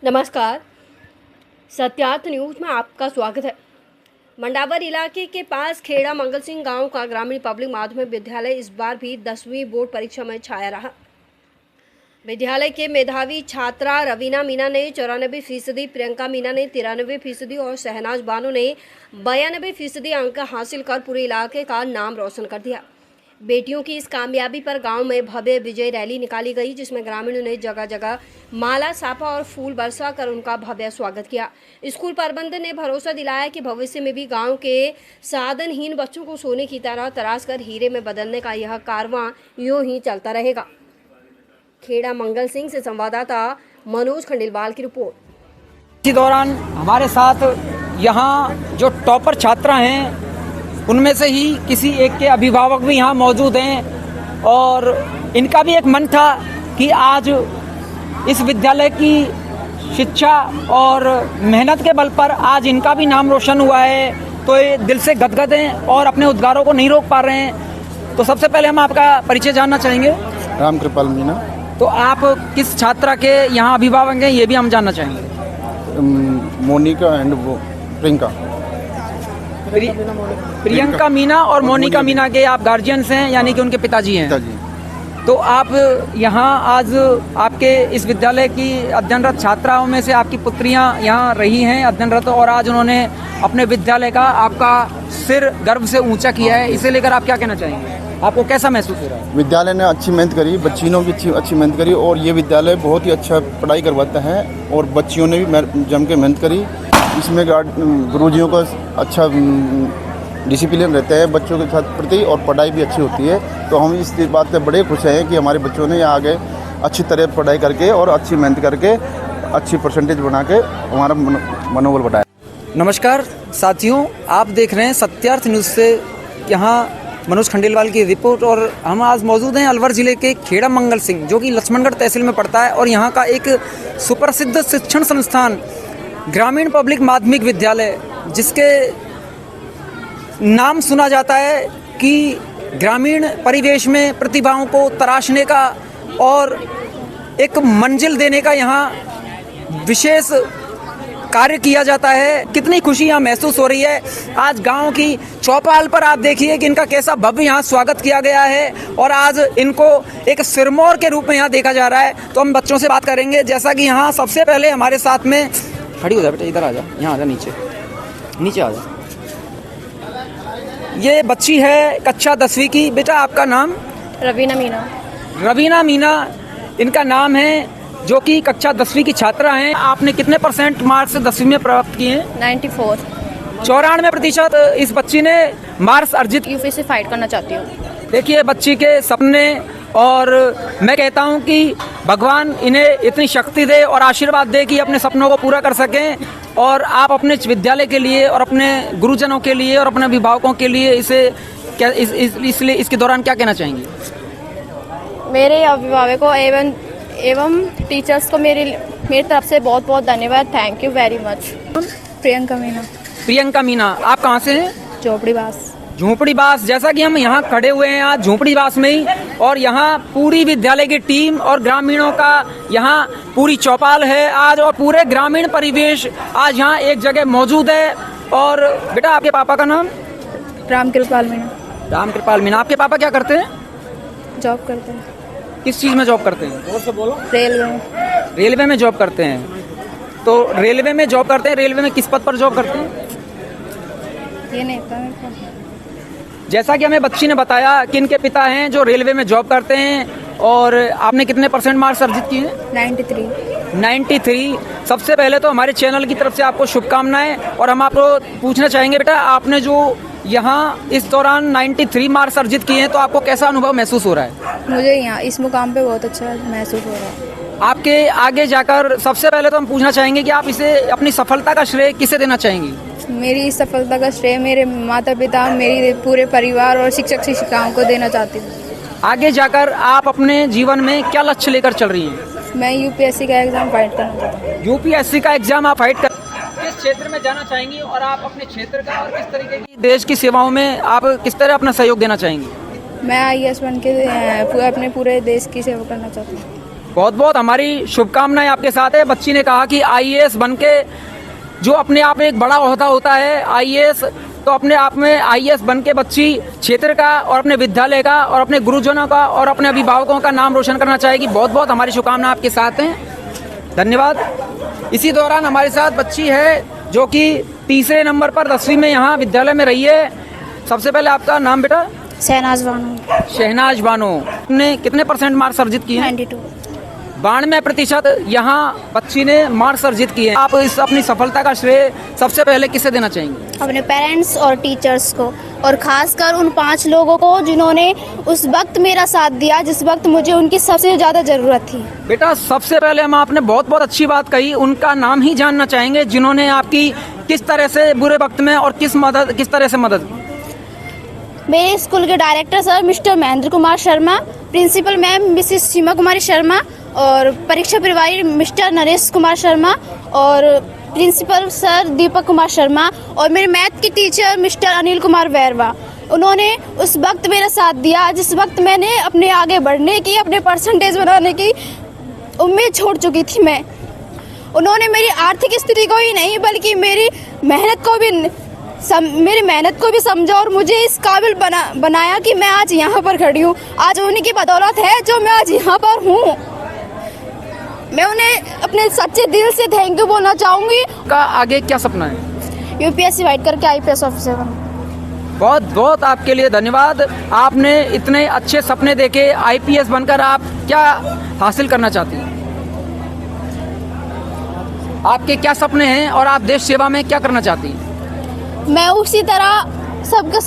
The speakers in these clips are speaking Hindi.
नमस्कार, सत्यार्थ न्यूज में आपका स्वागत है। मंडावर इलाके के पास खेड़ा मंगल सिंह गांव का ग्रामीण पब्लिक माध्यमिक विद्यालय इस बार भी 10वीं बोर्ड परीक्षा में छाया रहा। विद्यालय के मेधावी छात्रा रवीना मीना ने 94%, प्रियंका मीना ने 93% और शहनाज बानो ने 92% अंक हासिल कर पूरे इलाके का नाम रोशन कर दिया। बेटियों की इस कामयाबी पर गांव में भव्य विजय रैली निकाली गई, जिसमें ग्रामीणों ने जगह जगह माला साफा और फूल बरसा कर उनका भव्य स्वागत किया। स्कूल प्रबंधन ने भरोसा दिलाया कि भविष्य में भी गांव के साधनहीन बच्चों को सोने की तरह तराश कर हीरे में बदलने का यह कारवां यूं ही चलता रहेगा। खेड़ा मंगल सिंह से संवाददाता मनोज खंडेलवाल की रिपोर्ट। इसी दौरान हमारे साथ यहाँ जो टॉपर छात्रा हैं उनमें से ही किसी एक के अभिभावक भी यहाँ मौजूद हैं और इनका भी एक मन था कि आज इस विद्यालय की शिक्षा और मेहनत के बल पर आज इनका भी नाम रोशन हुआ है, तो ये दिल से गदगद हैं और अपने उद्गारों को नहीं रोक पा रहे हैं। तो सबसे पहले हम आपका परिचय जानना चाहेंगे। राम कृपाल मीना। तो आप किस छात्रा के यहाँ अभिभावक हैं ये भी हम जानना चाहेंगे। मोनिका एंड वो प्रियंका। प्रियंका मीना और मोनिका मीना के आप गार्जियंस हैं, यानी कि उनके पिताजी हैं। तो आप यहाँ आज आपके इस विद्यालय की अध्ययनरत छात्राओं में से आपकी पुत्रियाँ यहाँ रही हैं अध्ययनरत, और आज उन्होंने अपने विद्यालय का आपका सिर गर्व से ऊंचा किया है। इसे लेकर आप क्या कहना चाहेंगे? आपको कैसा महसूस हो रहा है? विद्यालय ने अच्छी मेहनत करी, बच्चियों की अच्छी मेहनत करी और ये विद्यालय बहुत ही अच्छा पढ़ाई करवाता है और बच्चियों ने भी जम के मेहनत करी। इसमें गुरुजियों का अच्छा डिसिप्लिन रहता है बच्चों के साथ प्रति और पढ़ाई भी अच्छी होती है। तो हम इस बात से बड़े खुश हैं कि हमारे बच्चों ने यहाँ आगे अच्छी तरह पढ़ाई करके और अच्छी मेहनत करके अच्छी परसेंटेज बना के हमारा मनोबल बढ़ाया। नमस्कार साथियों, आप देख रहे हैं सत्यार्थ न्यूज़ से यहाँ मनोज खंडेलवाल की रिपोर्ट। और हम आज मौजूद हैं अलवर ज़िले के खेड़ा मंगल सिंह, जो कि लक्ष्मणगढ़ तहसील में पड़ता है, और यहाँ का एक सुप्रसिद्ध शिक्षण संस्थान ग्रामीण पब्लिक माध्यमिक विद्यालय, जिसके नाम सुना जाता है कि ग्रामीण परिवेश में प्रतिभाओं को तराशने का और एक मंजिल देने का यहाँ विशेष कार्य किया जाता है। कितनी खुशी यहाँ महसूस हो रही है। आज गांव की चौपाल पर आप देखिए कि इनका कैसा भव्य यहाँ स्वागत किया गया है और आज इनको एक सिरमौर के रूप में यहाँ देखा जा रहा है। तो हम बच्चों से बात करेंगे। जैसा कि यहाँ सबसे पहले हमारे साथ में खड़ी हो जा बेटा, इधर आ जा, यहाँ आ जा, नीचे आ जा। ये बच्ची है कक्षा 10वीं की। बेटा आपका नाम? रवीना मीना। रवीना मीना इनका नाम है, जो कि कक्षा 10वीं की छात्रा हैं। आपने कितने परसेंट मार्क्स 10वीं में प्राप्त किए हैं? 94। 94% इस बच्ची ने मार्क्स अर्जित। यूपीएससी फाइट करना चाहती हूँ। देखिए बच्ची के सपने, और मैं कहता हूं कि भगवान इन्हें इतनी शक्ति दे और आशीर्वाद दे कि अपने सपनों को पूरा कर सकें। और आप अपने विद्यालय के लिए और अपने गुरुजनों के लिए और अपने अभिभावकों के लिए इसे क्या इसलिए इसके दौरान क्या कहना चाहेंगे? मेरे अभिभावकों एवं टीचर्स को मेरी तरफ से बहुत बहुत धन्यवाद। Thank you very much. Priyanka Meena. Priyanka Meena, आप कहाँ से हैं? झोपड़ीबास। जैसा कि हम यहाँ खड़े हुए हैं आज झोपड़ीबास में ही, और यहाँ पूरी विद्यालय की टीम और ग्रामीणों का यहाँ पूरी चौपाल है आज, और पूरे ग्रामीण परिवेश आज यहाँ एक जगह मौजूद है। और बेटा आपके पापा का नाम? राम कृपाल मीना। राम कृपाल मीना। आपके पापा क्या करते हैं? जॉब करते हैं। किस चीज़ में जॉब करते हैं? बोलो। रेलवे में जॉब करते हैं। तो रेलवे में जॉब करते हैं, रेलवे में किस पद पर जॉब करते हैं? ये नहीं पता मेरे को। जैसा कि हमें बच्ची ने बताया कि इनके पिता हैं जो रेलवे में जॉब करते हैं। और आपने कितने परसेंट मार्क्स अर्जित किए हैं? 93। सबसे पहले तो हमारे चैनल की तरफ से आपको शुभकामनाएं। और हम आपको पूछना चाहेंगे बेटा, आपने जो यहाँ इस दौरान 93 मार्क्स अर्जित किए हैं, तो आपको कैसा अनुभव महसूस हो रहा है? मुझे यहाँ इस मुकाम पे बहुत अच्छा महसूस हो रहा है। आपके आगे जाकर सबसे पहले तो हम पूछना चाहेंगे कि आप इसे अपनी सफलता का श्रेय किसे देना चाहेंगी? मेरी इस सफलता का श्रेय मेरे माता पिता, मेरे पूरे परिवार और शिक्षक शिक्षिकाओं को देना चाहती हूँ। आगे जाकर आप अपने जीवन में क्या लक्ष्य लेकर चल रही हैं? मैं यूपीएससी का एग्जाम फाइट करना चाहती हूँ। यूपीएससी का एग्जाम आप फाइट कर किस क्षेत्र में जाना चाहेंगी, और आप अपने क्षेत्र का और किस तरीके की देश की सेवाओं में आप किस तरह अपना सहयोग देना चाहेंगी? मैं IAS बन के अपने पूरे देश की सेवा करना चाहती हूँ। बहुत बहुत हमारी शुभकामनाएं आपके साथ है। बच्ची ने कहा कि आईएएस बनके जो अपने आप में एक बड़ा ओहदा होता है आईएएस, तो अपने आप में आईएएस बनके बच्ची क्षेत्र का और अपने विद्यालय का और अपने गुरुजनों का और अपने अभिभावकों का नाम रोशन करना चाहेगी। बहुत बहुत हमारी शुभकामनाएं आपके साथ हैं, धन्यवाद। इसी दौरान हमारे साथ बच्ची है जो कि तीसरे नंबर पर 10वीं में यहाँ विद्यालय में रही है। सबसे पहले आपका नाम बेटा? शहनाज बानो। शहनाज बानो। आपने कितने % मार्क्स अर्जित किए? 92। 92% यहाँ बच्ची ने मार्क्स अर्जित किए हैं। आप इस अपनी सफलता का श्रेय सबसे पहले किसे देना चाहेंगे? अपने पेरेंट्स और टीचर्स को, और खासकर उन 5 लोगों को जिन्होंने उस वक्त मेरा साथ दिया जिस वक्त मुझे उनकी सबसे ज़्यादा ज़रूरत थी। बेटा सबसे पहले हम आपने बहुत बहुत अच्छी बात कही, उनका नाम ही जानना चाहेंगे जिन्होंने आपकी किस तरह से बुरे वक्त में और किस तरह से मदद की। मेरे स्कूल के director sir mister Mahendra Kumar Sharma, principal ma'am missus Seema Kumari Sharma, और परीक्षा प्रभारी मिस्टर नरेश कुमार शर्मा, और प्रिंसिपल सर दीपक कुमार शर्मा, और मेरे मैथ के टीचर मिस्टर अनिल कुमार वैरवा। उन्होंने उस वक्त मेरा साथ दिया जिस वक्त मैंने अपने आगे बढ़ने की, अपने परसेंटेज बनाने की उम्मीद छोड़ चुकी थी मैं। उन्होंने मेरी आर्थिक स्थिति को ही नहीं बल्कि मेरी मेहनत को भी समझा और मुझे इस काबिल बनाया कि मैं आज यहाँ पर खड़ी हूँ। आज उन्हीं की बदौलत है जो मैं आज यहाँ पर हूँ। मैं उन्हें अपने सच्चे दिल से थैंक यू बोलना चाहूँगी। का आगे क्या सपना है? यूपीएससी वाइट करके आईपीएस ऑफिसर बनूँ। बहुत बहुत आपके लिए धन्यवाद। आपने इतने अच्छे सपने देखे, आईपीएस बनकर आप क्या हासिल करना चाहती हैं? आपके क्या सपने हैं और आप देश सेवा में क्या करना चाहती हैं? मैं उसी तरह सबका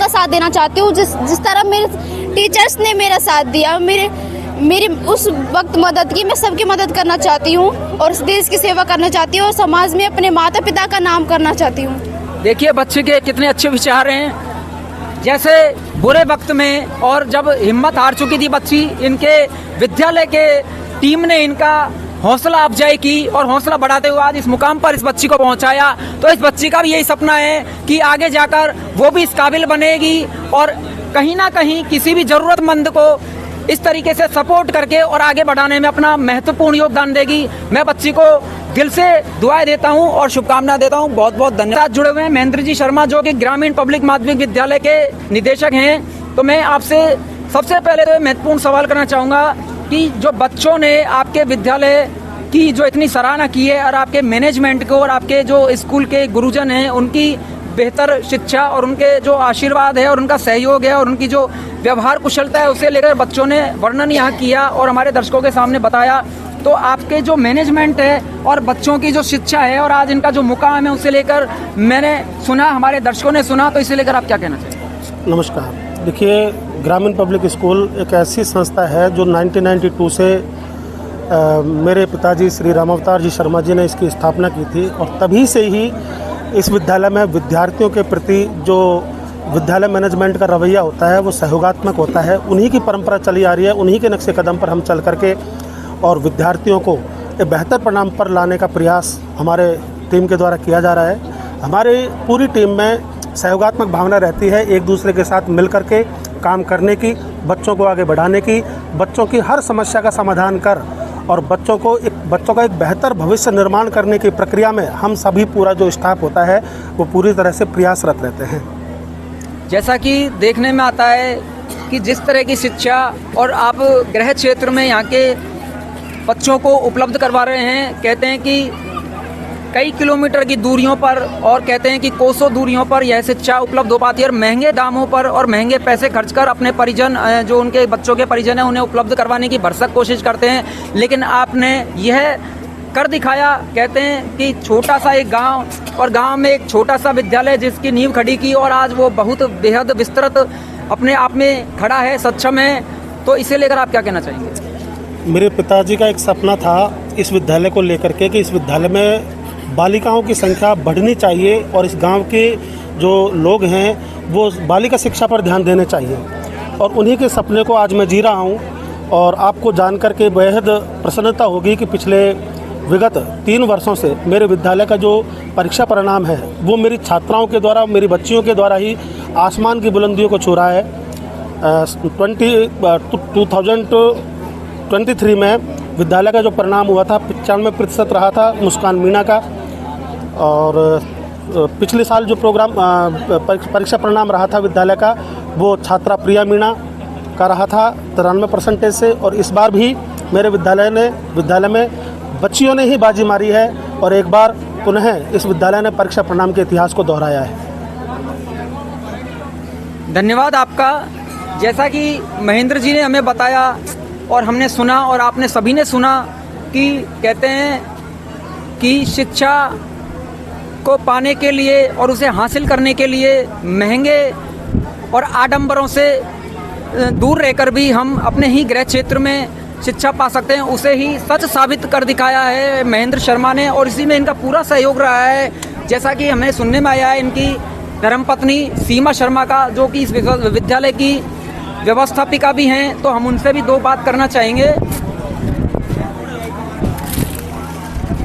साथ देना चाहती हूँ जिस तरह मेरे टीचर्स ने मेरा साथ दिया, मेरी उस वक्त मदद की। मैं सबकी मदद करना चाहती हूँ और देश की सेवा करना चाहती हूँ और समाज में अपने माता पिता का नाम करना चाहती हूँ। देखिए बच्चे के कितने अच्छे विचार हैं। जैसे बुरे वक्त में और जब हिम्मत हार चुकी थी बच्ची, इनके विद्यालय के टीम ने इनका हौसला अफजाई की और हौसला बढ़ाते हुए आज इस मुकाम पर इस बच्ची को पहुंचाया। तो इस बच्ची का भी यही सपना है कि आगे जाकर वो भी इस काबिल बनेगी और कहीं ना कहीं किसी भी जरूरतमंद को इस तरीके से सपोर्ट करके और आगे बढ़ाने में अपना महत्वपूर्ण योगदान देगी। मैं बच्ची को दिल से दुआएं देता हूं और शुभकामनाएं देता हूं। बहुत बहुत धन्यवाद। जुड़े हुए हैं महेंद्र जी शर्मा जो कि ग्रामीण पब्लिक माध्यमिक विद्यालय के निदेशक हैं। तो मैं आपसे सबसे पहले तो महत्वपूर्ण सवाल करना चाहूँगा कि जो बच्चों ने आपके विद्यालय की जो इतनी सराहना की है और आपके मैनेजमेंट को और आपके जो स्कूल के गुरुजन हैं उनकी बेहतर शिक्षा और उनके जो आशीर्वाद है और उनका सहयोग है और उनकी जो व्यवहार कुशलता है उसे लेकर बच्चों ने वर्णन यहाँ किया और हमारे दर्शकों के सामने बताया। तो आपके जो मैनेजमेंट है और बच्चों की जो शिक्षा है और आज इनका जो मुकाम है उसे लेकर मैंने सुना, हमारे दर्शकों ने सुना, तो इसे लेकर आप क्या कहना चाहिए? नमस्कार। देखिए, ग्रामीण पब्लिक स्कूल एक ऐसी संस्था है जो 1992 से मेरे पिताजी श्री रामावतार जी शर्मा जी ने इसकी स्थापना की थी और तभी से ही इस विद्यालय में विद्यार्थियों के प्रति जो विद्यालय मैनेजमेंट का रवैया होता है वो सहयोगात्मक होता है। उन्हीं की परंपरा चली आ रही है, उन्हीं के नक्शे कदम पर हम चल करके और विद्यार्थियों को एक बेहतर परिणाम पर लाने का प्रयास हमारे टीम के द्वारा किया जा रहा है। हमारी पूरी टीम में सहयोगात्मक भावना रहती है, एक दूसरे के साथ मिल करके काम करने की, बच्चों को आगे बढ़ाने की, बच्चों की हर समस्या का समाधान कर और बच्चों का एक बेहतर भविष्य निर्माण करने की प्रक्रिया में हम सभी पूरा जो स्टाफ होता है वो पूरी तरह से प्रयासरत रहते हैं। जैसा कि देखने में आता है कि जिस तरह की शिक्षा और आप गृह क्षेत्र में यहाँ के बच्चों को उपलब्ध करवा रहे हैं, कहते हैं कि कई किलोमीटर की दूरियों पर और कहते हैं कि कोसों दूरियों पर यह शिक्षा उपलब्ध हो पाती है और महंगे दामों पर और महंगे पैसे खर्च कर अपने परिजन जो उनके बच्चों के परिजन हैं उन्हें उपलब्ध करवाने की भरसक कोशिश करते हैं। लेकिन आपने यह कर दिखाया, कहते हैं कि छोटा सा एक गांव और गांव में एक छोटा सा विद्यालय जिसकी नींव खड़ी की और आज वो बहुत बेहद विस्तृत अपने आप में खड़ा है, सक्षम है। तो इसे लेकर आप क्या कहना चाहेंगे? मेरे पिताजी का एक सपना था इस विद्यालय को लेकर के कि इस विद्यालय में बालिकाओं की संख्या बढ़नी चाहिए और इस गांव के जो लोग हैं वो बालिका शिक्षा पर ध्यान देने चाहिए और उन्हीं के सपने को आज मैं जी रहा हूं। और आपको जानकर के बेहद प्रसन्नता होगी कि पिछले विगत 3 वर्षों से मेरे विद्यालय का जो परीक्षा परिणाम है वो मेरी छात्राओं के द्वारा, मेरी बच्चियों के द्वारा ही आसमान की बुलंदियों को छू रहा है। 2023 में विद्यालय का जो परिणाम हुआ था 95% रहा था मुस्कान मीणा का। और पिछले साल जो प्रोग्राम परीक्षा परिणाम रहा था विद्यालय का वो छात्रा प्रिया मीणा का रहा था 93% से। और इस बार भी मेरे विद्यालय में बच्चियों ने ही बाजी मारी है और एक बार पुनः इस विद्यालय ने परीक्षा परिणाम के इतिहास को दोहराया है। धन्यवाद आपका। जैसा कि महेंद्र जी ने हमें बताया और हमने सुना और आपने सभी ने सुना कि कहते हैं कि शिक्षा को पाने के लिए और उसे हासिल करने के लिए महंगे और आडंबरों से दूर रहकर भी हम अपने ही गृह क्षेत्र में शिक्षा पा सकते हैं, उसे ही सच साबित कर दिखाया है महेंद्र शर्मा ने और इसी में इनका पूरा सहयोग रहा है। जैसा कि हमें सुनने में आया है इनकी धर्मपत्नी सीमा शर्मा का, जो कि इस विद्यालय की व्यवस्थापिका भी हैं, तो हम उनसे भी दो बात करना चाहेंगे।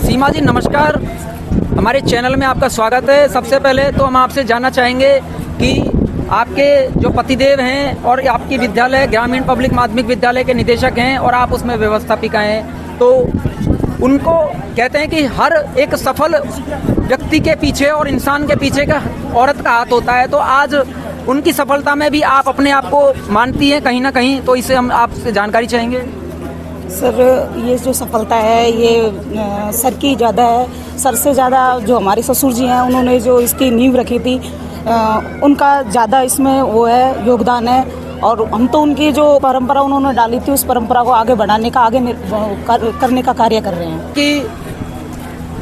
सीमा जी नमस्कार, हमारे चैनल में आपका स्वागत है। सबसे पहले तो हम आपसे जानना चाहेंगे कि आपके जो पतिदेव हैं और आपकी विद्यालय ग्रामीण पब्लिक माध्यमिक विद्यालय के निदेशक हैं और आप उसमें व्यवस्थापिका हैं, तो उनको कहते हैं कि हर एक सफल व्यक्ति के पीछे और इंसान के पीछे का औरत का हाथ होता है, तो आज उनकी सफलता में भी आप अपने आप को मानती हैं कहीं ना कहीं, तो इसे हम आपसे जानकारी चाहेंगे। सर ये जो सफलता है ये सर की ज़्यादा है। सर से ज़्यादा जो हमारे ससुर जी हैं उन्होंने जो इसकी नींव रखी थी उनका ज़्यादा इसमें वो है योगदान है। और हम तो उनकी जो परंपरा उन्होंने डाली थी उस परंपरा को आगे बढ़ाने का करने का कार्य कर रहे हैं। कि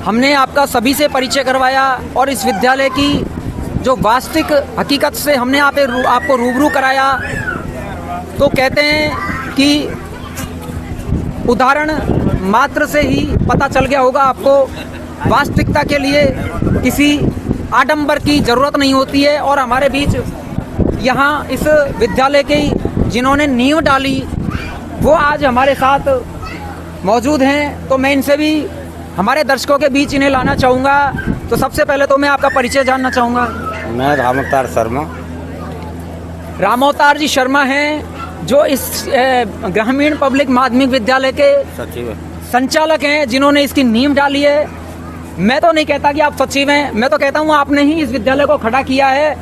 हमने आपका सभी से परिचय करवाया और इस विद्यालय की जो वास्तविक हकीकत से हमने आपको रूबरू कराया, तो कहते हैं कि उदाहरण मात्र से ही पता चल गया होगा आपको, वास्तविकता के लिए किसी आडंबर की ज़रूरत नहीं होती है। और हमारे बीच यहाँ इस विद्यालय के जिन्होंने नींव डाली वो आज हमारे साथ मौजूद हैं, तो मैं इनसे भी हमारे दर्शकों के बीच इन्हें लाना चाहूँगा। तो सबसे पहले तो मैं आपका परिचय जानना चाहूँगा। मैं रामअवतार शर्मा। रामअवतार जी शर्मा हैं जो इस ग्रामीण पब्लिक माध्यमिक विद्यालय के सचिव संचालक हैं, जिन्होंने इसकी नींव डाली है। मैं तो नहीं कहता कि आप सचिव हैं, मैं तो कहता हूँ आपने ही इस विद्यालय को खड़ा किया है।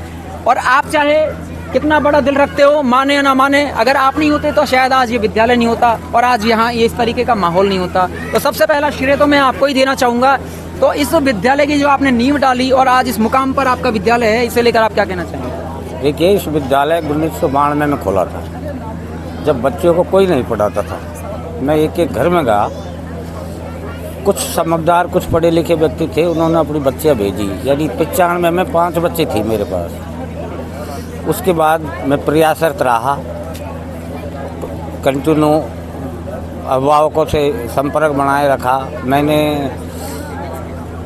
और आप चाहे कितना बड़ा दिल रखते हो, माने या ना माने, अगर आप नहीं होते तो शायद आज ये विद्यालय नहीं होता और आज यहाँ ये इस तरीके का माहौल नहीं होता। तो सबसे पहला श्रेय तो मैं आपको ही देना चाहूँगा। तो इस विद्यालय की जो आपने नींव डाली और आज इस मुकाम पर आपका विद्यालय है, इसे लेकर आप क्या कहना चाहेंगे? देखिए, इस विद्यालय 1992 में खोला था, जब बच्चों को कोई नहीं पढ़ाता था। मैं एक एक घर में गया, कुछ समझदार कुछ पढ़े लिखे व्यक्ति थे, उन्होंने अपनी बच्चियाँ भेजी। यानी 95 में 5 बच्चे थी मेरे पास। उसके बाद मैं प्रयासरत रहा, कंटिन्यू अभिभावकों से संपर्क बनाए रखा। मैंने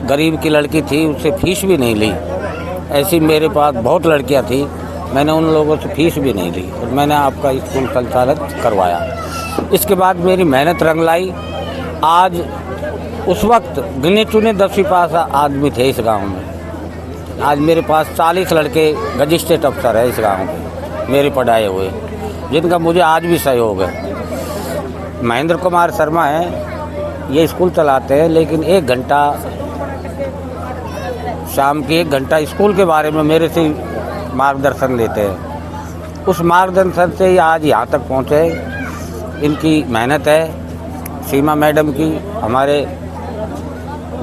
गरीब की लड़की थी, उससे फीस भी नहीं ली। ऐसी मेरे पास बहुत लड़कियां थी, मैंने उन लोगों से फीस भी नहीं ली और मैंने आपका स्कूल संचालित करवाया। इसके बाद मेरी मेहनत रंग लाई। आज उस वक्त गिने चुने 10वीं पास आदमी थे इस गांव में। आज मेरे पास 40 लड़के मजिस्ट्रेट अफसर है इस गांव के, मेरे पढ़ाए हुए, जिनका मुझे आज भी सहयोग है। महेंद्र कुमार शर्मा हैं, ये स्कूल चलाते हैं, लेकिन 1 घंटा शाम की 1 घंटा स्कूल के बारे में मेरे से मार्गदर्शन लेते हैं। उस मार्गदर्शन से ही आज यहाँ तक पहुँचे। इनकी मेहनत है, सीमा मैडम की, हमारे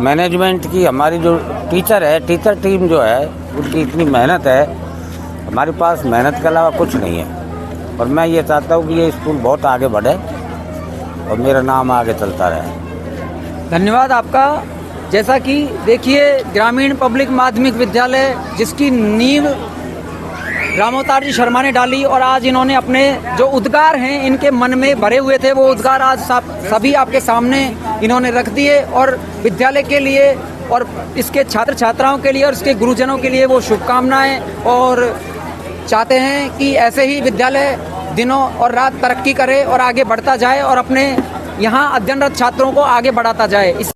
मैनेजमेंट की, हमारी जो टीचर है, टीचर टीम जो है, उनकी इतनी मेहनत है। हमारे पास मेहनत के अलावा कुछ नहीं है और मैं ये चाहता हूँ कि ये स्कूल बहुत आगे बढ़े और मेरा नाम आगे चलता रहे। धन्यवाद आपका। जैसा कि देखिए, ग्रामीण पब्लिक माध्यमिक विद्यालय जिसकी नींव रामअवतार जी शर्मा ने डाली और आज इन्होंने अपने जो उद्गार हैं इनके मन में भरे हुए थे, वो उद्गार आज सभी आपके सामने इन्होंने रख दिए और विद्यालय के लिए और इसके छात्र छात्राओं के लिए और इसके गुरुजनों के लिए वो शुभकामनाएं और चाहते हैं कि ऐसे ही विद्यालय दिनों और रात तरक्की करे और आगे बढ़ता जाए और अपने यहाँ अध्ययनरत छात्रों को आगे बढ़ाता जाए।